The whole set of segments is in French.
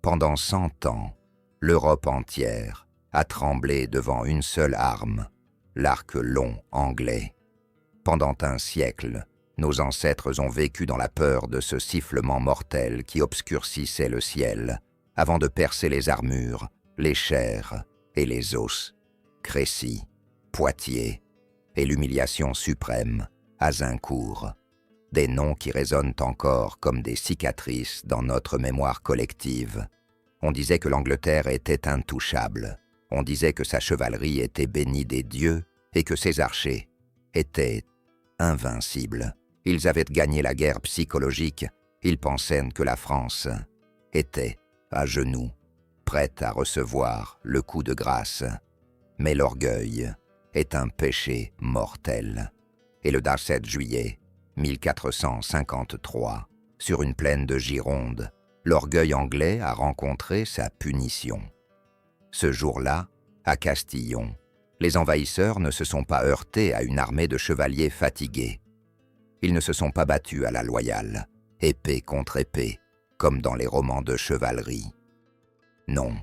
Pendant 100 ans, l'Europe entière a tremblé devant une seule arme, l'arc long anglais. Pendant un siècle, nos ancêtres ont vécu dans la peur de ce sifflement mortel qui obscurcissait le ciel, avant de percer les armures, les chairs et les os. Crécy, Poitiers et l'humiliation suprême, Azincourt. Des noms qui résonnent encore comme des cicatrices dans notre mémoire collective. On disait que l'Angleterre était intouchable. On disait que sa chevalerie était bénie des dieux et que ses archers étaient invincibles. Ils avaient gagné la guerre psychologique. Ils pensaient que la France était à genoux, prête à recevoir le coup de grâce. Mais l'orgueil est un péché mortel. Et le 17 juillet 1453, sur une plaine de Gironde, l'orgueil anglais a rencontré sa punition. Ce jour-là, à Castillon, les envahisseurs ne se sont pas heurtés à une armée de chevaliers fatigués. Ils ne se sont pas battus à la loyale, épée contre épée, comme dans les romans de chevalerie. Non,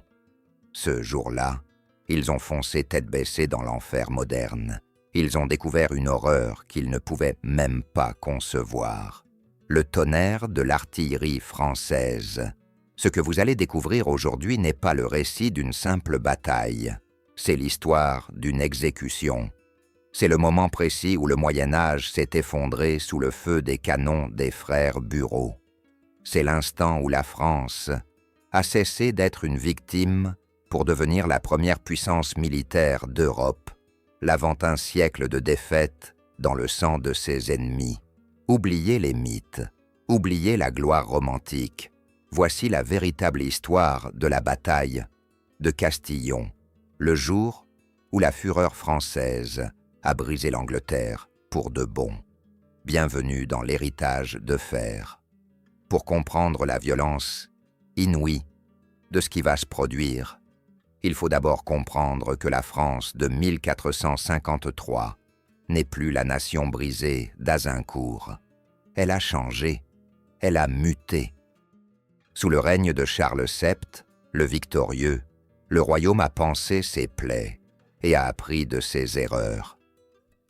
ce jour-là, ils ont foncé tête baissée dans l'enfer moderne. Ils ont découvert une horreur qu'ils ne pouvaient même pas concevoir. Le tonnerre de l'artillerie française. Ce que vous allez découvrir aujourd'hui n'est pas le récit d'une simple bataille. C'est l'histoire d'une exécution. C'est le moment précis où le Moyen-Âge s'est effondré sous le feu des canons des frères Bureau. C'est l'instant où la France a cessé d'être une victime pour devenir la première puissance militaire d'Europe, lavant un siècle de défaites dans le sang de ses ennemis. Oubliez les mythes, oubliez la gloire romantique. Voici la véritable histoire de la bataille de Castillon, le jour où la fureur française a brisé l'Angleterre pour de bon. Bienvenue dans l'héritage de fer. Pour comprendre la violence inouïe de ce qui va se produire, il faut d'abord comprendre que la France de 1453 n'est plus la nation brisée d'Azincourt. Elle a changé, elle a muté. Sous le règne de Charles VII, le victorieux, le royaume a pansé ses plaies et a appris de ses erreurs.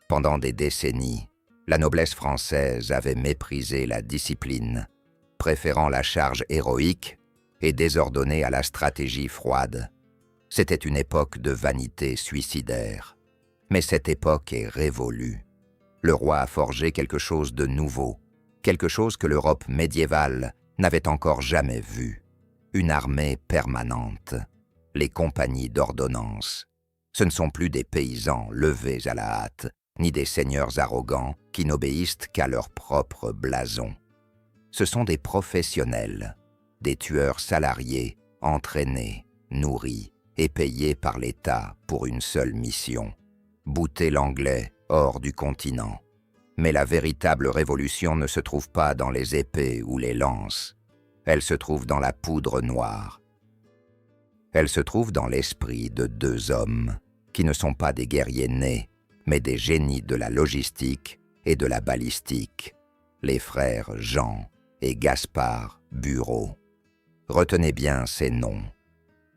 Pendant des décennies, la noblesse française avait méprisé la discipline, préférant la charge héroïque et désordonnée à la stratégie froide. C'était une époque de vanité suicidaire. Mais cette époque est révolue. Le roi a forgé quelque chose de nouveau, quelque chose que l'Europe médiévale n'avait encore jamais vu. Une armée permanente, les compagnies d'ordonnance. Ce ne sont plus des paysans levés à la hâte, ni des seigneurs arrogants qui n'obéissent qu'à leur propre blason. Ce sont des professionnels, des tueurs salariés, entraînés, nourris et payés par l'État pour une seule mission, bouter l'anglais hors du continent. Mais la véritable révolution ne se trouve pas dans les épées ou les lances, elle se trouve dans la poudre noire. Elle se trouve dans l'esprit de deux hommes qui ne sont pas des guerriers nés, mais des génies de la logistique et de la balistique, les frères Jean et Gaspard Bureau. Retenez bien ces noms.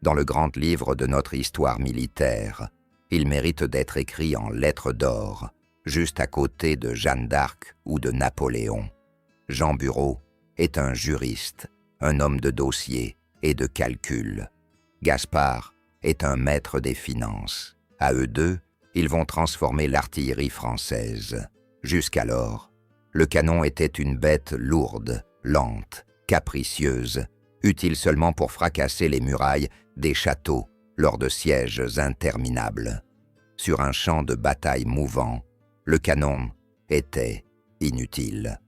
Dans le grand livre de notre histoire militaire, ils méritent d'être écrits en lettres d'or, juste à côté de Jeanne d'Arc ou de Napoléon. Jean Bureau est un juriste, un homme de dossier et de calcul. Gaspard est un maître des finances. À eux deux, ils vont transformer l'artillerie française. Jusqu'alors, le canon était une bête lourde, lente, capricieuse, utile seulement pour fracasser les murailles des châteaux lors de sièges interminables. Sur un champ de bataille mouvant, le canon était inutile.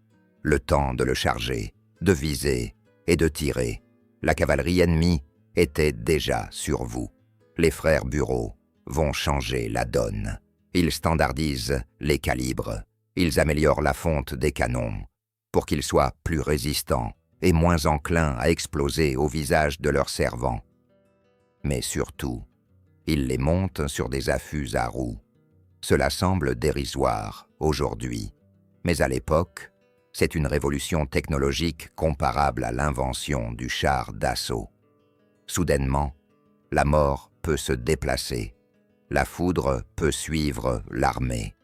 Le temps de le charger, de viser et de tirer, la cavalerie ennemie était déjà sur vous. Les frères Bureau vont changer la donne. Ils standardisent les calibres. Ils améliorent la fonte des canons pour qu'ils soient plus résistants et moins enclins à exploser au visage de leurs servants. Mais surtout, ils les montent sur des affûts à roues. Cela semble dérisoire aujourd'hui, mais à l'époque, c'est une révolution technologique comparable à l'invention du char d'assaut. Soudainement, la mort peut se déplacer. La foudre peut suivre l'armée.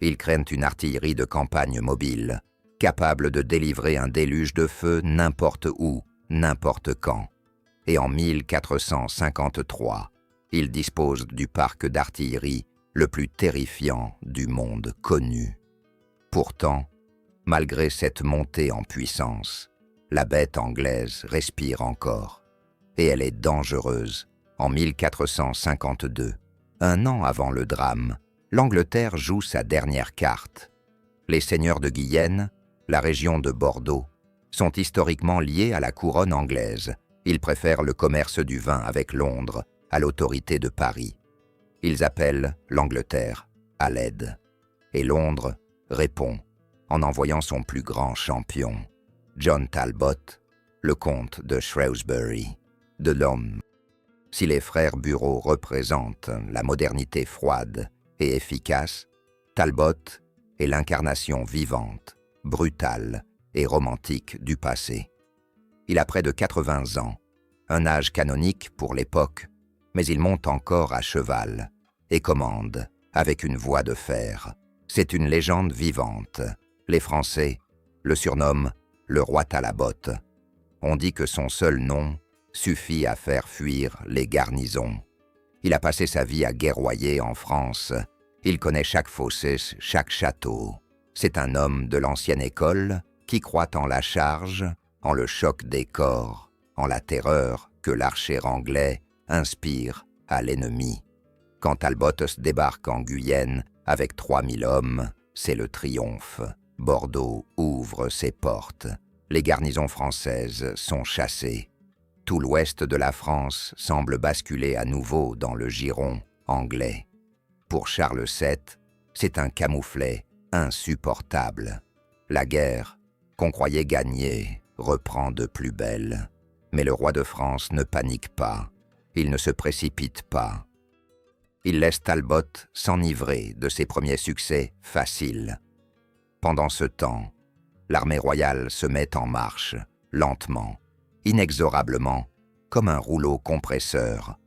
Ils craignent une artillerie de campagne mobile, capable de délivrer un déluge de feu n'importe où, n'importe quand. Et en 1453, ils disposent du parc d'artillerie le plus terrifiant du monde connu. Pourtant, malgré cette montée en puissance, la bête anglaise respire encore. Et elle est dangereuse. En 1452, un an avant le drame, l'Angleterre joue sa dernière carte. Les seigneurs de Guyenne, la région de Bordeaux, sont historiquement liés à la couronne anglaise. Ils préfèrent le commerce du vin avec Londres à l'autorité de Paris. Ils appellent l'Angleterre à l'aide. Et Londres répond en envoyant son plus grand champion, John Talbot, le comte de Shrewsbury, de l'homme. Si les frères Bureau représentent la modernité froide et efficace, Talbot est l'incarnation vivante, brutale et romantique du passé. Il a près de 80 ans, un âge canonique pour l'époque, mais il monte encore à cheval et commande avec une voix de fer. C'est une légende vivante. Les Français le surnomment le roi Talabot. On dit que son seul nom suffit à faire fuir les garnisons. Il a passé sa vie à guerroyer en France. Il connaît chaque fossé, chaque château. C'est un homme de l'ancienne école qui croit en la charge, en le choc des corps, en la terreur que l'archer anglais inspire à l'ennemi. Quand Talbot débarque en Guyenne avec 3000 hommes, c'est le triomphe. Bordeaux ouvre ses portes. Les garnisons françaises sont chassées. Tout l'ouest de la France semble basculer à nouveau dans le giron anglais. Pour Charles VII, c'est un camouflet insupportable. La guerre, qu'on croyait gagnée, reprend de plus belle. Mais le roi de France ne panique pas. Il ne se précipite pas. Il laisse Talbot s'enivrer de ses premiers succès faciles. Pendant ce temps, l'armée royale se met en marche, lentement, inexorablement, comme un rouleau compresseur.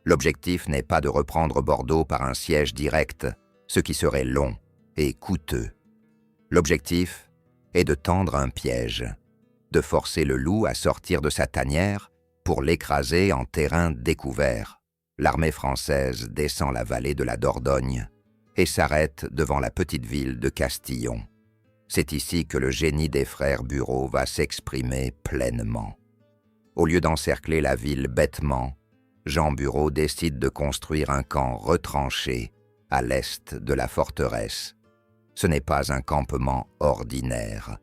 L'objectif n'est pas de reprendre Bordeaux par un siège direct, ce qui serait long et coûteux. L'objectif est de tendre un piège, de forcer le loup à sortir de sa tanière pour l'écraser en terrain découvert. L'armée française descend la vallée de la Dordogne et s'arrête devant la petite ville de Castillon. C'est ici que le génie des frères Bureau va s'exprimer pleinement. Au lieu d'encercler la ville bêtement, Jean Bureau décide de construire un camp retranché à l'est de la forteresse. Ce n'est pas un campement ordinaire.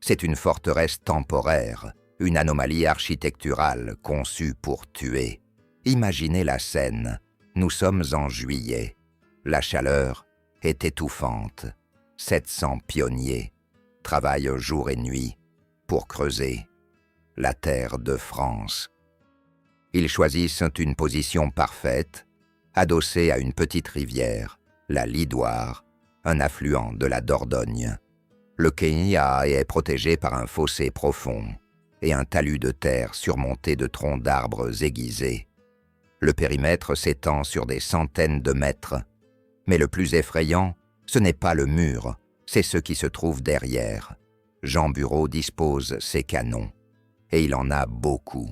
C'est une forteresse temporaire, une anomalie architecturale conçue pour tuer. Imaginez la scène. Nous sommes en juillet. La chaleur est étouffante. 700 pionniers travaillent jour et nuit pour creuser la terre de France. Ils choisissent une position parfaite, adossée à une petite rivière, la Lidoire, un affluent de la Dordogne. Le Kenya est protégé par un fossé profond et un talus de terre surmonté de troncs d'arbres aiguisés. Le périmètre s'étend sur des centaines de mètres, mais le plus effrayant, ce n'est pas le mur, c'est ce qui se trouve derrière. Jean Bureau dispose ses canons, et il en a beaucoup.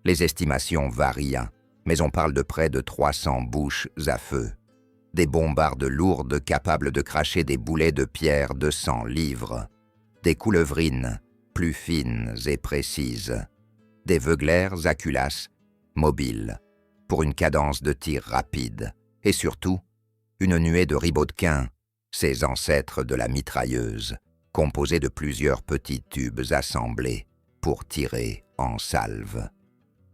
Les estimations varient, mais on parle de près de 300 bouches à feu. Des bombardes lourdes capables de cracher des boulets de pierre de 100 livres. Des coulevrines, plus fines et précises. Des veuglères à culasse, mobiles, pour une cadence de tir rapide. Et surtout, une nuée de ribaudequins, ces ancêtres de la mitrailleuse, composés de plusieurs petits tubes assemblés pour tirer en salve.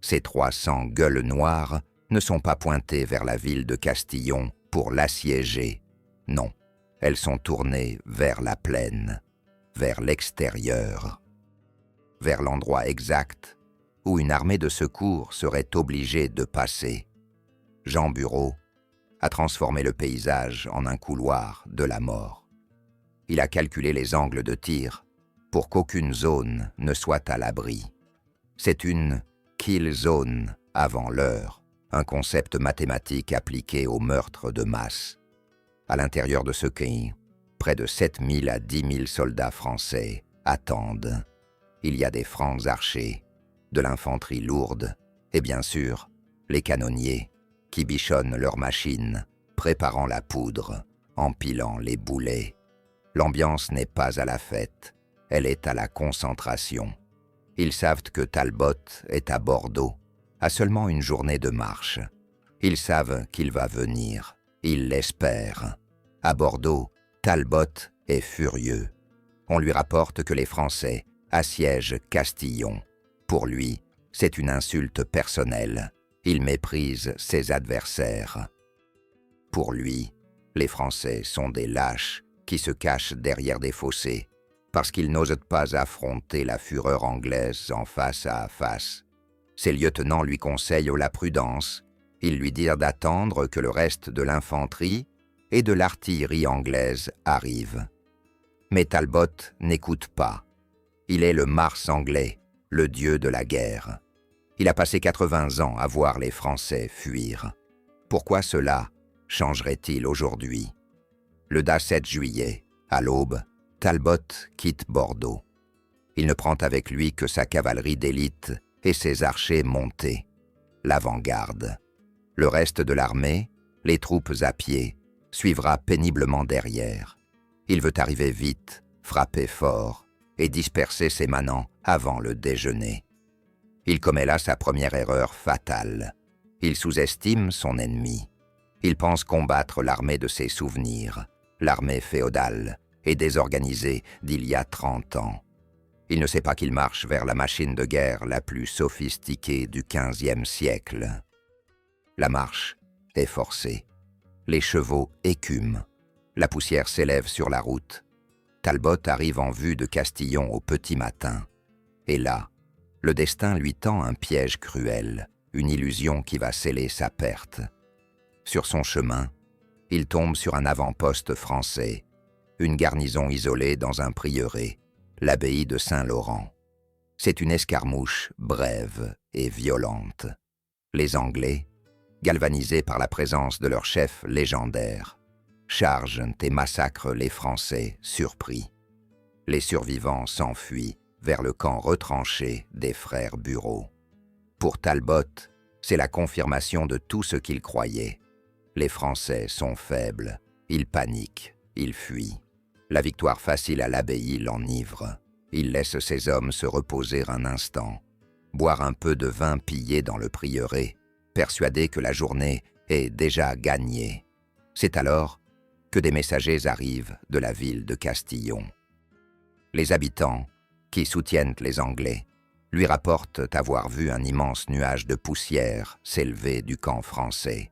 Ces 300 gueules noires ne sont pas pointées vers la ville de Castillon pour l'assiéger. Non, elles sont tournées vers la plaine, vers l'extérieur, vers l'endroit exact où une armée de secours serait obligée de passer. Jean Bureau a transformé le paysage en un couloir de la mort. Il a calculé les angles de tir pour qu'aucune zone ne soit à l'abri. C'est une kill zone avant l'heure, un concept mathématique appliqué au meurtre de masse. À l'intérieur de ce camp, près de 7 000 à 10 000 soldats français attendent. Il y a des francs archers, de l'infanterie lourde et bien sûr, les canonniers qui bichonnent leurs machines, préparant la poudre, empilant les boulets. L'ambiance n'est pas à la fête, elle est à la concentration. Ils savent que Talbot est à Bordeaux, à seulement une journée de marche. Ils savent qu'il va venir, ils l'espèrent. À Bordeaux, Talbot est furieux. On lui rapporte que les Français assiègent Castillon. Pour lui, c'est une insulte personnelle. Il méprise ses adversaires. Pour lui, les Français sont des lâches qui se cachent derrière des fossés parce qu'ils n'osent pas affronter la fureur anglaise en face à face. Ses lieutenants lui conseillent la prudence. Ils lui dirent d'attendre que le reste de l'infanterie et de l'artillerie anglaise arrive. Mais Talbot n'écoute pas. Il est le Mars anglais, le dieu de la guerre. Il a passé 80 ans à voir les Français fuir. Pourquoi cela changerait-il aujourd'hui? Le 7 juillet, à l'aube, Talbot quitte Bordeaux. Il ne prend avec lui que sa cavalerie d'élite et ses archers montés, l'avant-garde. Le reste de l'armée, les troupes à pied, suivra péniblement derrière. Il veut arriver vite, frapper fort et disperser ses manants avant le déjeuner. Il commet là sa première erreur fatale. Il sous-estime son ennemi. Il pense combattre l'armée de ses souvenirs, l'armée féodale et désorganisée d'il y a 30 ans. Il ne sait pas qu'il marche vers la machine de guerre la plus sophistiquée du XVe siècle. La marche est forcée. Les chevaux écument. La poussière s'élève sur la route. Talbot arrive en vue de Castillon au petit matin. Et là, le destin lui tend un piège cruel, une illusion qui va sceller sa perte. Sur son chemin, il tombe sur un avant-poste français, une garnison isolée dans un prieuré, l'abbaye de Saint-Laurent. C'est une escarmouche brève et violente. Les Anglais, galvanisés par la présence de leur chef légendaire, chargent et massacrent les Français surpris. Les survivants s'enfuient vers le camp retranché des frères Bureau. Pour Talbot, c'est la confirmation de tout ce qu'il croyait. Les Français sont faibles, ils paniquent, ils fuient. La victoire facile à l'abbaye l'enivre. Il laisse ses hommes se reposer un instant, boire un peu de vin pillé dans le prieuré, persuadé que la journée est déjà gagnée. C'est alors que des messagers arrivent de la ville de Castillon. Les habitants, qui soutiennent les Anglais, lui rapportent avoir vu un immense nuage de poussière s'élever du camp français.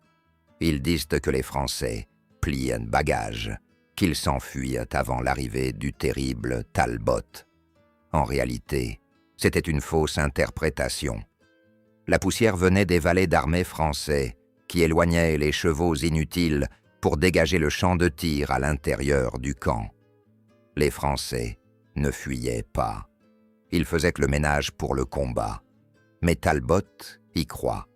Ils disent que les Français plient bagages, qu'ils s'enfuient avant l'arrivée du terrible Talbot. En réalité, c'était une fausse interprétation. La poussière venait des valets d'armée français qui éloignaient les chevaux inutiles pour dégager le champ de tir à l'intérieur du camp. Les Français ne fuyaient pas. Ils faisaient que le ménage pour le combat. Mais Talbot y croit.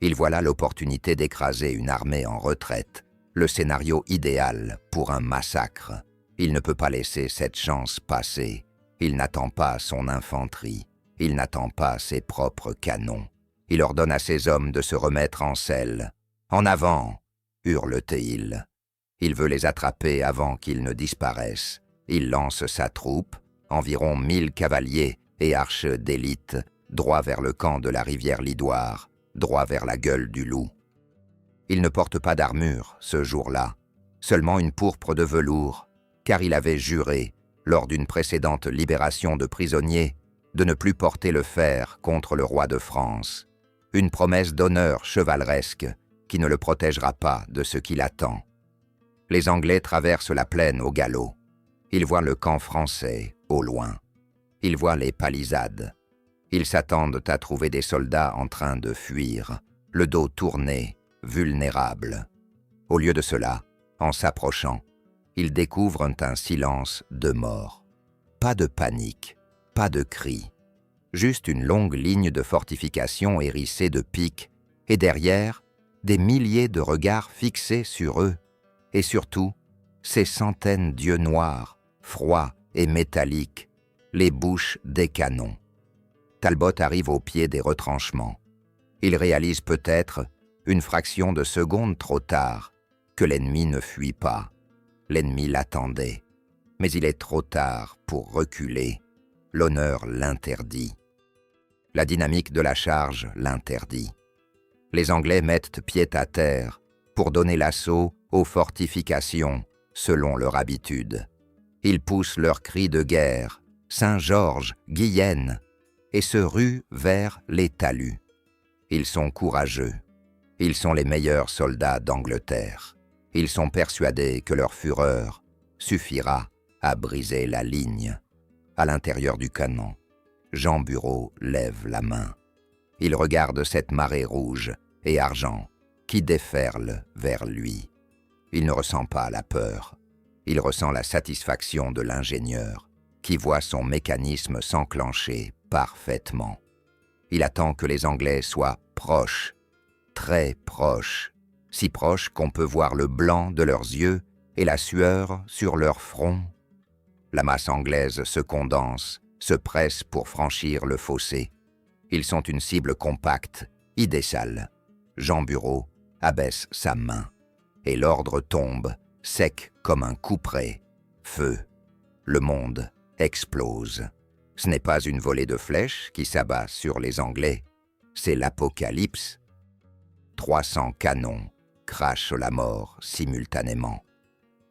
Il voit là l'opportunité d'écraser une armée en retraite, le scénario idéal pour un massacre. Il ne peut pas laisser cette chance passer. Il n'attend pas son infanterie. Il n'attend pas ses propres canons. Il ordonne à ses hommes de se remettre en selle. « En avant !» hurle-t-il. Il veut les attraper avant qu'ils ne disparaissent. Il lance sa troupe, environ 1000 cavaliers et archers d'élite, droit vers le camp de la rivière Lidoire, droit vers la gueule du loup. Il ne porte pas d'armure ce jour-là, seulement une pourpre de velours, car il avait juré, lors d'une précédente libération de prisonniers, de ne plus porter le fer contre le roi de France. Une promesse d'honneur chevaleresque qui ne le protégera pas de ce qui l'attend. Les Anglais traversent la plaine au galop. Ils voient le camp français au loin. Ils voient les palissades. Ils s'attendent à trouver des soldats en train de fuir, le dos tourné, vulnérables. Au lieu de cela, en s'approchant, ils découvrent un silence de mort. Pas de panique, pas de cris. juste une longue ligne de fortifications hérissées de pics, et derrière, des milliers de regards fixés sur eux, et surtout, ces centaines d'yeux noirs, froids et métalliques, les bouches des canons. Talbot arrive au pied des retranchements. Il réalise peut-être, une fraction de seconde trop tard, que l'ennemi ne fuit pas. L'ennemi l'attendait. Mais il est trop tard pour reculer. L'honneur l'interdit. La dynamique de la charge l'interdit. Les Anglais mettent pied à terre pour donner l'assaut aux fortifications selon leur habitude. Ils poussent leurs cris de guerre, Saint-Georges, Guyenne, et se ruent vers les talus. Ils sont courageux. Ils sont les meilleurs soldats d'Angleterre. Ils sont persuadés que leur fureur suffira à briser la ligne. À l'intérieur du canon, Jean Bureau lève la main. Il regarde cette marée rouge et argent qui déferle vers lui. Il ne ressent pas la peur. Il ressent la satisfaction de l'ingénieur qui voit son mécanisme s'enclencher parfaitement. Il attend que les Anglais soient proches, très proches, si proches qu'on peut voir le blanc de leurs yeux et la sueur sur leur front. La masse anglaise se condense, se presse pour franchir le fossé. Ils sont une cible compacte, idéale. Jean Bureau abaisse sa main, et l'ordre tombe, sec comme un couperet. Feu. Le monde explose. Ce n'est pas une volée de flèches qui s'abat sur les Anglais, c'est l'apocalypse. 300 canons crachent la mort simultanément.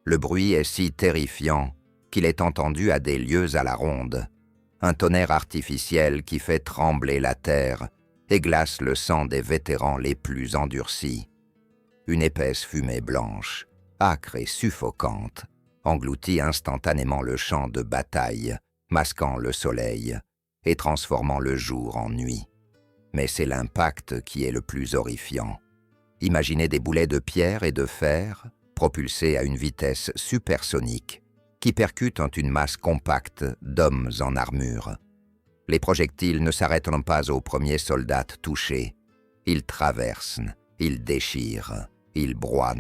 Le bruit est si terrifiant qu'il est entendu à des lieues à la ronde. Un tonnerre artificiel qui fait trembler la terre et glace le sang des vétérans les plus endurcis. Une épaisse fumée blanche, âcre et suffocante, engloutit instantanément le champ de bataille, masquant le soleil et transformant le jour en nuit. Mais c'est l'impact qui est le plus horrifiant. Imaginez des boulets de pierre et de fer propulsés à une vitesse supersonique qui percutent une masse compacte d'hommes en armure. Les projectiles ne s'arrêtent pas aux premiers soldats touchés. Ils traversent, ils déchirent, ils broient.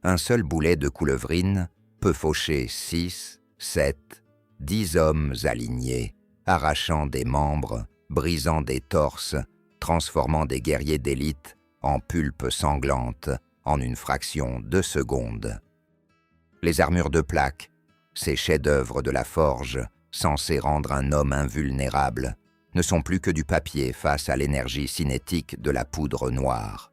Un seul boulet de coulevrine peut faucher 6, 7, 10 hommes alignés, arrachant des membres, brisant des torses, transformant des guerriers d'élite en pulpe sanglante en une fraction de seconde. Les armures de plaque, ces chefs-d'œuvre de la forge, censés rendre un homme invulnérable, ne sont plus que du papier face à l'énergie cinétique de la poudre noire.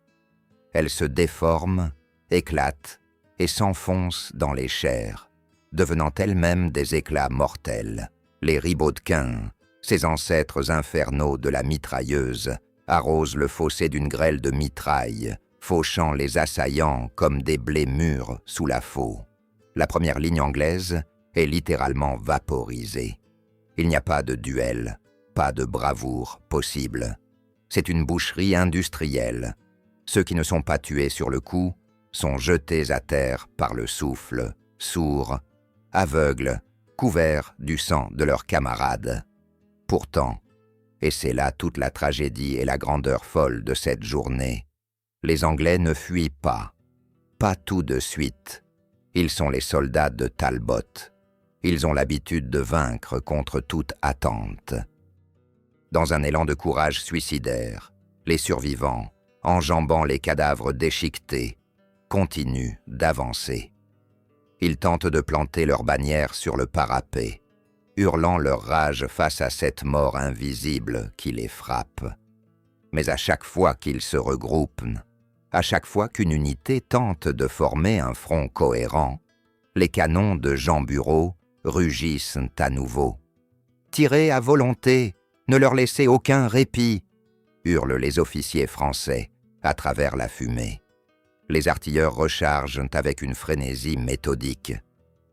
Elles se déforment, éclatent et s'enfoncent dans les chairs, devenant elles-mêmes des éclats mortels. Les ribaudquins, ces ancêtres infernaux de la mitrailleuse, arrosent le fossé d'une grêle de mitraille, fauchant les assaillants comme des blés mûrs sous la faux. La première ligne anglaise est littéralement vaporisée. Il n'y a pas de duel, pas de bravoure possible. C'est une boucherie industrielle. Ceux qui ne sont pas tués sur le coup sont jetés à terre par le souffle, sourds, aveugles, couverts du sang de leurs camarades. Pourtant, et c'est là toute la tragédie et la grandeur folle de cette journée, les Anglais ne fuient pas tout de suite. Ils sont les soldats de Talbot. Ils ont l'habitude de vaincre contre toute attente. Dans un élan de courage suicidaire, les survivants, enjambant les cadavres déchiquetés, continuent d'avancer. Ils tentent de planter leur bannière sur le parapet, hurlant leur rage face à cette mort invisible qui les frappe. Mais à chaque fois qu'ils se regroupent, à chaque fois qu'une unité tente de former un front cohérent, les canons de Jean Bureau rugissent à nouveau. « Tirez à volonté, ne leur laissez aucun répit !» hurlent les officiers français à travers la fumée. Les artilleurs rechargent avec une frénésie méthodique.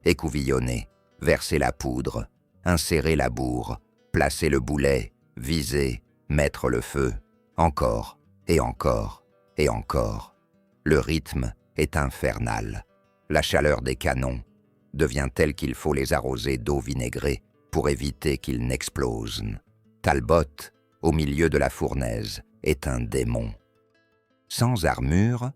Écouvillonner, verser la poudre, insérer la bourre, placer le boulet, viser, mettre le feu, encore et encore et encore. Le rythme est infernal. La chaleur des canons devient telle qu'il faut les arroser d'eau vinaigrée pour éviter qu'ils n'explosent. Talbot, au milieu de la fournaise, est un démon. Sans armure,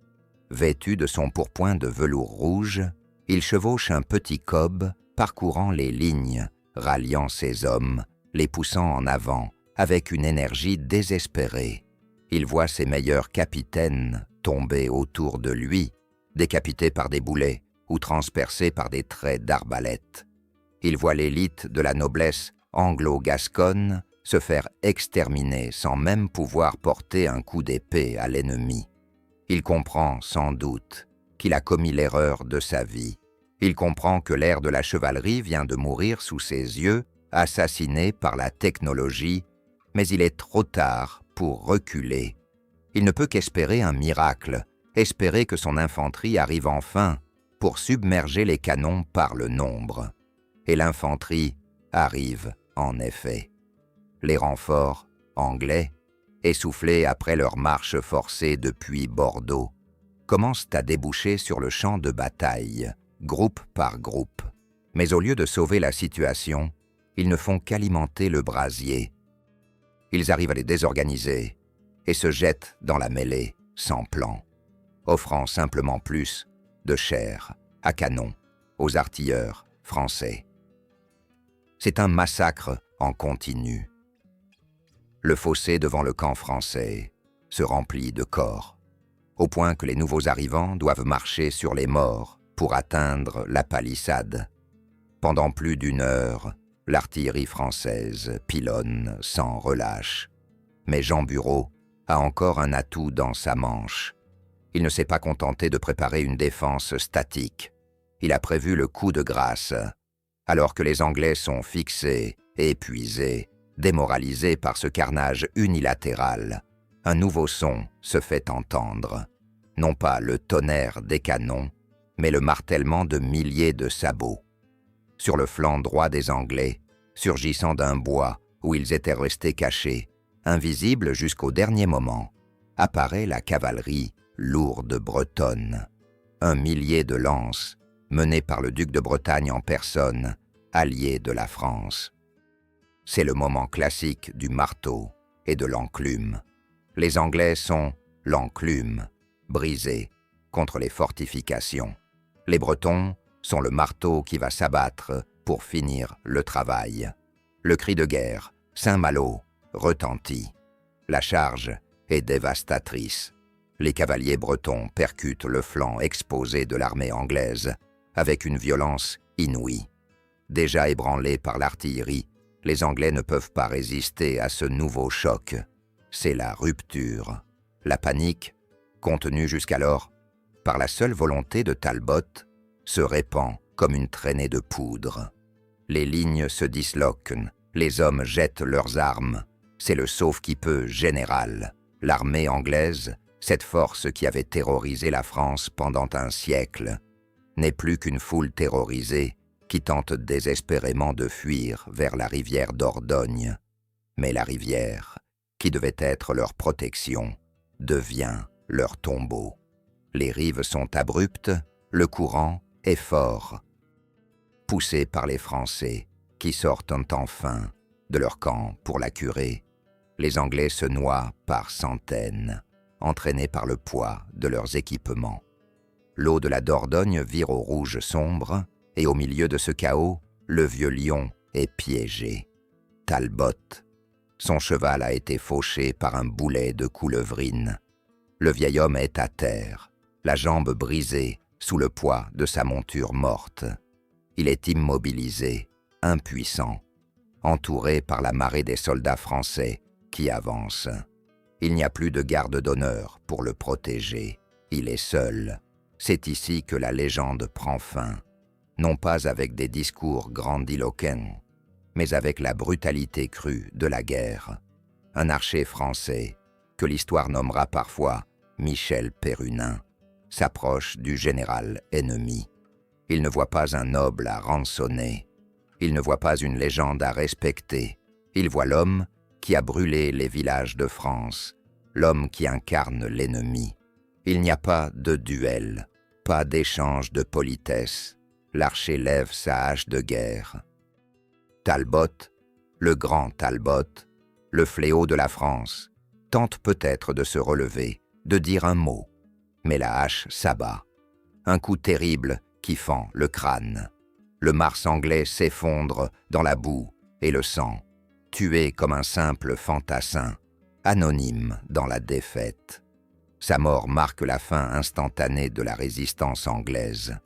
vêtu de son pourpoint de velours rouge, il chevauche un petit cob parcourant les lignes, ralliant ses hommes, les poussant en avant, avec une énergie désespérée. Il voit ses meilleurs capitaines tomber autour de lui, décapités par des boulets ou transpercés par des traits d'arbalète. Il voit l'élite de la noblesse anglo-gasconne se faire exterminer sans même pouvoir porter un coup d'épée à l'ennemi. Il comprend, sans doute, qu'il a commis l'erreur de sa vie. Il comprend que l'ère de la chevalerie vient de mourir sous ses yeux, assassiné par la technologie, mais il est trop tard pour reculer. Il ne peut qu'espérer un miracle, espérer que son infanterie arrive enfin pour submerger les canons par le nombre. Et l'infanterie arrive, en effet. Les renforts, anglais, essoufflés après leur marche forcée depuis Bordeaux, commencent à déboucher sur le champ de bataille, groupe par groupe. Mais au lieu de sauver la situation, ils ne font qu'alimenter le brasier. Ils arrivent à les désorganiser et se jettent dans la mêlée sans plan, offrant simplement plus de chair à canon aux artilleurs français. C'est un massacre en continu. Le fossé devant le camp français se remplit de corps, au point que les nouveaux arrivants doivent marcher sur les morts pour atteindre la palissade. Pendant plus d'1 heure, l'artillerie française pilonne sans relâche. Mais Jean Bureau a encore un atout dans sa manche. Il ne s'est pas contenté de préparer une défense statique. Il a prévu le coup de grâce, alors que les Anglais sont fixés, épuisés, démoralisés par ce carnage unilatéral. Un nouveau son se fait entendre. Non pas le tonnerre des canons, mais le martèlement de milliers de sabots. Sur le flanc droit des Anglais, surgissant d'un bois où ils étaient restés cachés, invisible jusqu'au dernier moment, apparaît la cavalerie lourde bretonne. 1 millier de lances, menées par le duc de Bretagne en personne, allié de la France. C'est le moment classique du marteau et de l'enclume. Les Anglais sont l'enclume, brisé contre les fortifications. Les Bretons sont le marteau qui va s'abattre pour finir le travail. Le cri de guerre, Saint-Malo, retentit. La charge est dévastatrice. Les cavaliers bretons percutent le flanc exposé de l'armée anglaise avec une violence inouïe. Déjà ébranlés par l'artillerie, les Anglais ne peuvent pas résister à ce nouveau choc. C'est la rupture. La panique, contenue jusqu'alors par la seule volonté de Talbot, se répand comme une traînée de poudre. Les lignes se disloquent, les hommes jettent leurs armes. C'est le sauve-qui-peut général. L'armée anglaise, cette force qui avait terrorisé la France pendant un siècle, n'est plus qu'une foule terrorisée qui tente désespérément de fuir vers la rivière Dordogne. Mais la rivière, qui devait être leur protection, devient leur tombeau. Les rives sont abruptes, le courant est fort. Poussés par les Français, qui sortent enfin de leur camp pour la curer, les Anglais se noient par centaines, entraînés par le poids de leurs équipements. L'eau de la Dordogne vire au rouge sombre, et au milieu de ce chaos, le vieux lion est piégé. Talbot. Son cheval a été fauché par un boulet de coulevrine. Le vieil homme est à terre, la jambe brisée sous le poids de sa monture morte. Il est immobilisé, impuissant, entouré par la marée des soldats français qui avancent. Il n'y a plus de garde d'honneur pour le protéger. Il est seul. C'est ici que la légende prend fin, non pas avec des discours grandiloquents, mais avec la brutalité crue de la guerre. Un archer français, que l'histoire nommera parfois Michel Pérunin, s'approche du général ennemi. Il ne voit pas un noble à rançonner. Il ne voit pas une légende à respecter. Il voit l'homme qui a brûlé les villages de France, l'homme qui incarne l'ennemi. Il n'y a pas de duel, pas d'échange de politesse. L'archer lève sa hache de guerre. Talbot, le grand Talbot, Le fléau de la France tente peut-être de se relever, de dire un mot, mais la hache s'abat. Un coup terrible qui fend le crâne. Le Mars anglais s'effondre dans la boue et le sang, tué comme un simple fantassin, anonyme dans la défaite. Sa mort marque la fin instantanée de la résistance anglaise.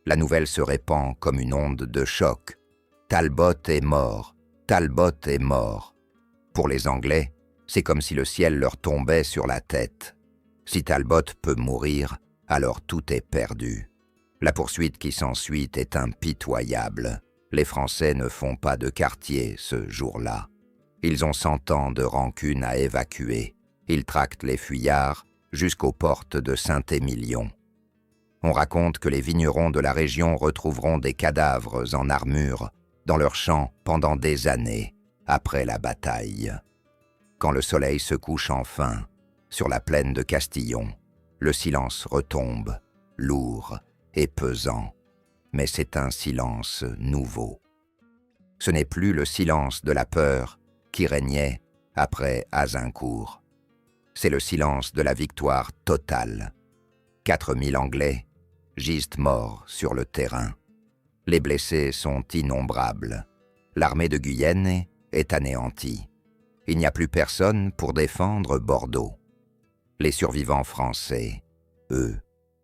La nouvelle se répand comme une onde de choc. Talbot est mort, Talbot est mort. Pour les Anglais, c'est comme si le ciel leur tombait sur la tête. Si Talbot peut mourir, alors tout est perdu. La poursuite qui s'ensuit est impitoyable. Les Français ne font pas de quartier ce jour-là. Ils ont 100 ans de rancune à évacuer. Ils tractent les fuyards jusqu'aux portes de Saint-Émilion. On raconte que les vignerons de la région retrouveront des cadavres en armure dans leurs champs pendant des années après la bataille. Quand le soleil se couche enfin sur la plaine de Castillon, le silence retombe, lourd et pesant, mais c'est un silence nouveau. Ce n'est plus le silence de la peur qui régnait après Azincourt. C'est le silence de la victoire totale. 4000 Anglais gisent morts sur le terrain. Les blessés sont innombrables. L'armée de Guyenne est anéantie. Il n'y a plus personne pour défendre Bordeaux. Les survivants français, eux,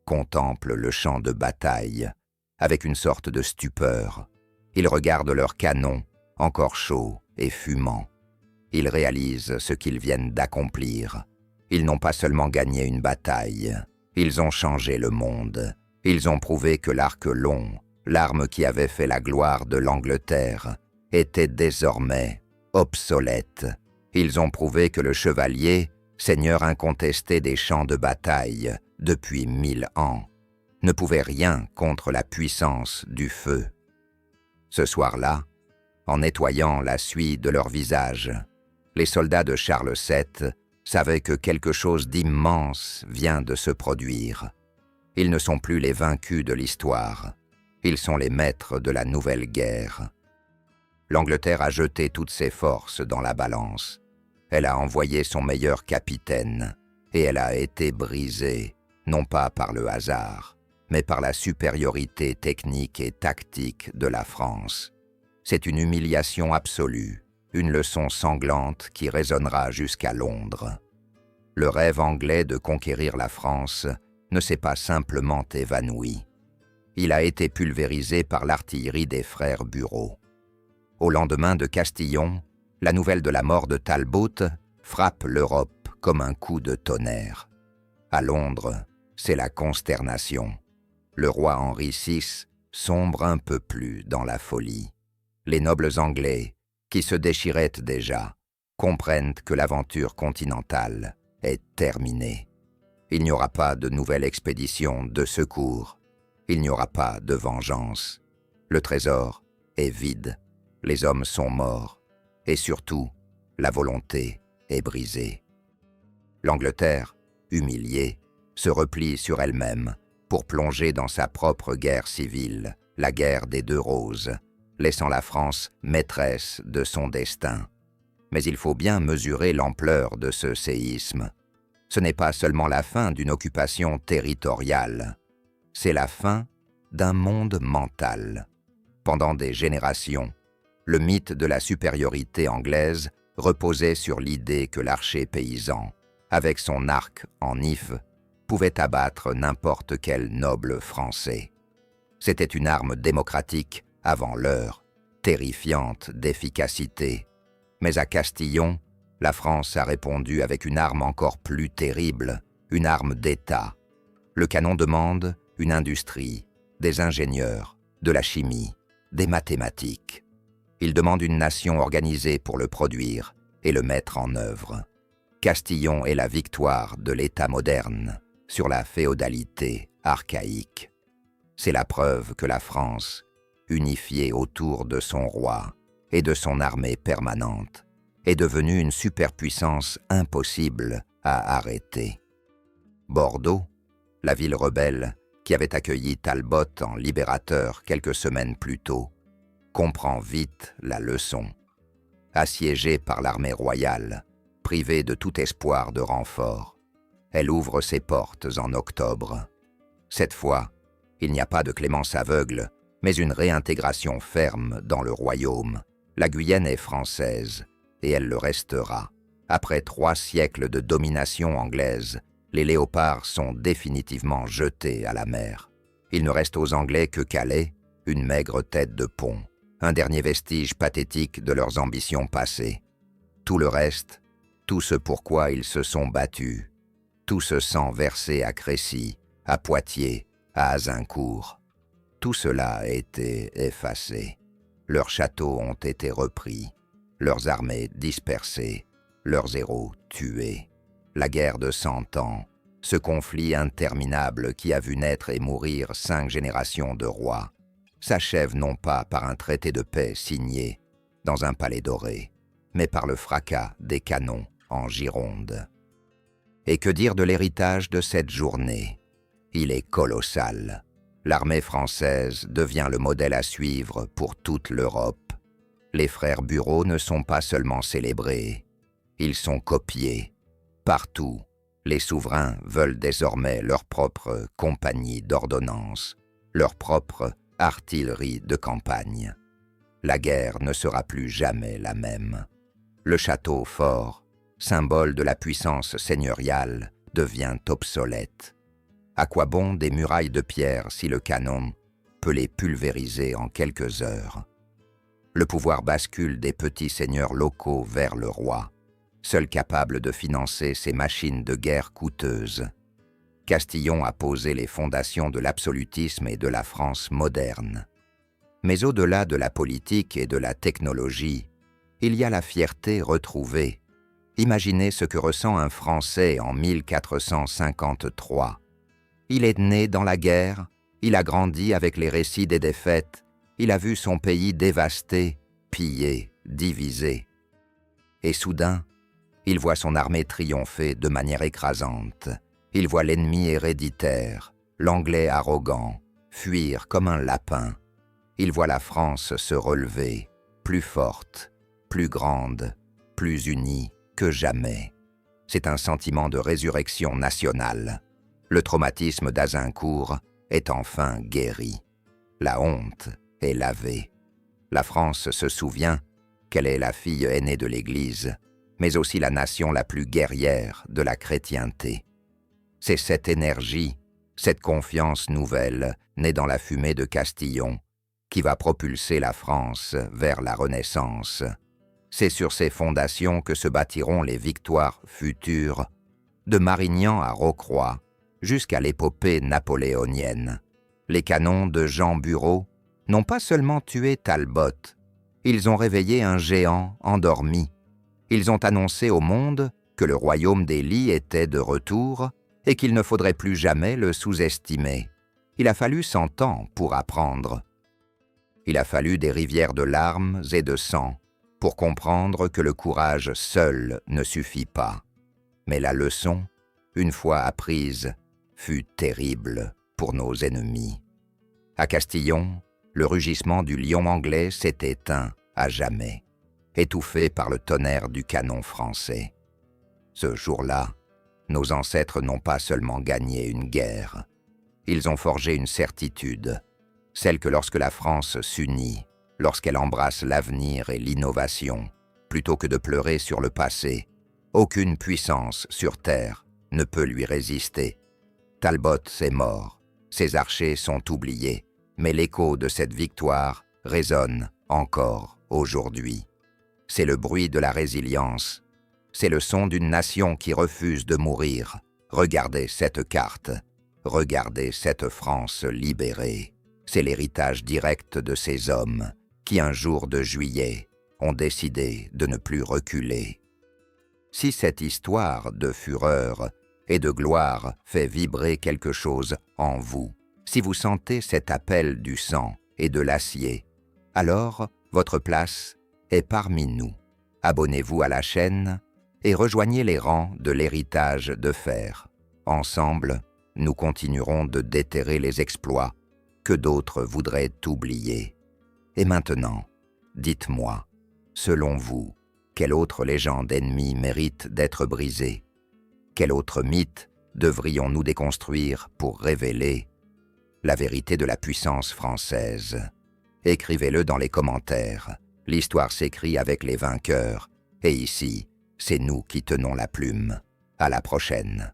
contemplent le champ de bataille avec une sorte de stupeur. Ils regardent leurs canons, encore chauds et fumants. Ils réalisent ce qu'ils viennent d'accomplir. Ils n'ont pas seulement gagné une bataille, ils ont changé le monde. Ils ont prouvé que l'arc long, l'arme qui avait fait la gloire de l'Angleterre, était désormais obsolète. Ils ont prouvé que le chevalier, seigneur incontesté des champs de bataille depuis 1000 ans, ne pouvait rien contre la puissance du feu. Ce soir-là, en nettoyant la suie de leur visage, les soldats de Charles VII savaient que quelque chose d'immense vient de se produire. Ils ne sont plus les vaincus de l'histoire, ils sont les maîtres de la nouvelle guerre. L'Angleterre a jeté toutes ses forces dans la balance. Elle a envoyé son meilleur capitaine, et elle a été brisée, non pas par le hasard, mais par la supériorité technique et tactique de la France. C'est une humiliation absolue, une leçon sanglante qui résonnera jusqu'à Londres. Le rêve anglais de conquérir la France ne s'est pas simplement évanoui. Il a été pulvérisé par l'artillerie des frères Bureau. Au lendemain de Castillon, la nouvelle de la mort de Talbot frappe l'Europe comme un coup de tonnerre. À Londres, c'est la consternation. Le roi Henri VI sombre un peu plus dans la folie. Les nobles Anglais, qui se déchiraient déjà, comprennent que l'aventure continentale est terminée. Il n'y aura pas de nouvelle expédition de secours. Il n'y aura pas de vengeance. Le trésor est vide. Les hommes sont morts. Et surtout, la volonté est brisée. L'Angleterre, humiliée, se replie sur elle-même pour plonger dans sa propre guerre civile, la guerre des deux roses, laissant la France maîtresse de son destin. Mais il faut bien mesurer l'ampleur de ce séisme. Ce n'est pas seulement la fin d'une occupation territoriale, c'est la fin d'un monde mental. Pendant des générations, le mythe de la supériorité anglaise reposait sur l'idée que l'archer paysan, avec son arc en if, pouvait abattre n'importe quel noble français. C'était une arme démocratique avant l'heure, terrifiante d'efficacité. Mais à Castillon, la France a répondu avec une arme encore plus terrible, une arme d'État. Le canon demande une industrie, des ingénieurs, de la chimie, des mathématiques. Il demande une nation organisée pour le produire et le mettre en œuvre. Castillon est la victoire de l'État moderne sur la féodalité archaïque. C'est la preuve que la France, unifiée autour de son roi et de son armée permanente, est devenue une superpuissance impossible à arrêter. Bordeaux, la ville rebelle qui avait accueilli Talbot en libérateur quelques semaines plus tôt, comprend vite la leçon. assiégée par l'armée royale, privée de tout espoir de renfort. Elle ouvre ses portes en octobre. Cette fois, il n'y a pas de clémence aveugle, mais une réintégration ferme dans le royaume. La Guyenne est française, et elle le restera. Après 3 siècles de domination anglaise, les léopards sont définitivement jetés à la mer. Il ne reste aux Anglais que Calais, une maigre tête de pont, un dernier vestige pathétique de leurs ambitions passées. Tout le reste, tout ce pourquoi ils se sont battus, tout ce sang versé à Crécy, à Poitiers, à Azincourt, tout cela a été effacé. Leurs châteaux ont été repris, leurs armées dispersées, leurs héros tués. La guerre de 100 ans, ce conflit interminable qui a vu naître et mourir 5 générations de rois, s'achève non pas par un traité de paix signé dans un palais doré, mais par le fracas des canons en Gironde. Et que dire de l'héritage de cette journée? Il est colossal. L'armée française devient le modèle à suivre pour toute l'Europe. Les frères Bureau ne sont pas seulement célébrés, ils sont copiés. Partout, les souverains veulent désormais leur propre compagnie d'ordonnance, leur propre artillerie de campagne. La guerre ne sera plus jamais la même. Le château fort, symbole de la puissance seigneuriale, devient obsolète. À quoi bon des murailles de pierre si le canon peut les pulvériser en quelques heures? Le pouvoir bascule des petits seigneurs locaux vers le roi, seul capable de financer ces machines de guerre coûteuses. Castillon a posé les fondations de l'absolutisme et de la France moderne. Mais au-delà de la politique et de la technologie, il y a la fierté retrouvée. Imaginez ce que ressent un Français en 1453. Il est né dans la guerre, il a grandi avec les récits des défaites, il a vu son pays dévasté, pillé, divisé. Et soudain, il voit son armée triompher de manière écrasante. Il voit l'ennemi héréditaire, l'anglais arrogant, fuir comme un lapin. Il voit la France se relever, plus forte, plus grande, plus unie que jamais. C'est un sentiment de résurrection nationale. Le traumatisme d'Azincourt est enfin guéri. La honte est lavée. La France se souvient qu'elle est la fille aînée de l'Église, mais aussi la nation la plus guerrière de la chrétienté. C'est cette énergie, cette confiance nouvelle, née dans la fumée de Castillon, qui va propulser la France vers la Renaissance. C'est sur ces fondations que se bâtiront les victoires futures, de Marignan à Rocroi, jusqu'à l'épopée napoléonienne. Les canons de Jean Bureau n'ont pas seulement tué Talbot, ils ont réveillé un géant endormi. Ils ont annoncé au monde que le royaume des Lys était de retour et qu'il ne faudrait plus jamais le sous-estimer. Il a fallu 100 ans pour apprendre. Il a fallu des rivières de larmes et de sang pour comprendre que le courage seul ne suffit pas. Mais la leçon, une fois apprise, fut terrible pour nos ennemis. À Castillon, le rugissement du lion anglais s'est éteint à jamais, étouffé par le tonnerre du canon français. Ce jour-là, nos ancêtres n'ont pas seulement gagné une guerre, ils ont forgé une certitude, celle que lorsque la France s'unit, lorsqu'elle embrasse l'avenir et l'innovation, plutôt que de pleurer sur le passé, aucune puissance sur terre ne peut lui résister. Talbot est mort, ses archers sont oubliés, mais l'écho de cette victoire résonne encore aujourd'hui. C'est le bruit de la résilience, c'est le son d'une nation qui refuse de mourir. Regardez cette carte, regardez cette France libérée. C'est l'héritage direct de ces hommes qui, un jour de juillet, ont décidé de ne plus reculer. Si cette histoire de fureur et de gloire fait vibrer quelque chose en vous, si vous sentez cet appel du sang et de l'acier, alors votre place est parmi nous. Abonnez-vous à la chaîne et rejoignez les rangs de l'héritage de fer. Ensemble, nous continuerons de déterrer les exploits que d'autres voudraient oublier. Et maintenant, dites-moi, selon vous, Quelle autre légende ennemie mérite d'être brisée? Quel autre mythe devrions-nous déconstruire pour révéler la vérité de la puissance française? Écrivez-le dans les commentaires. L'histoire s'écrit avec les vainqueurs. Et ici, c'est nous qui tenons la plume. À la prochaine.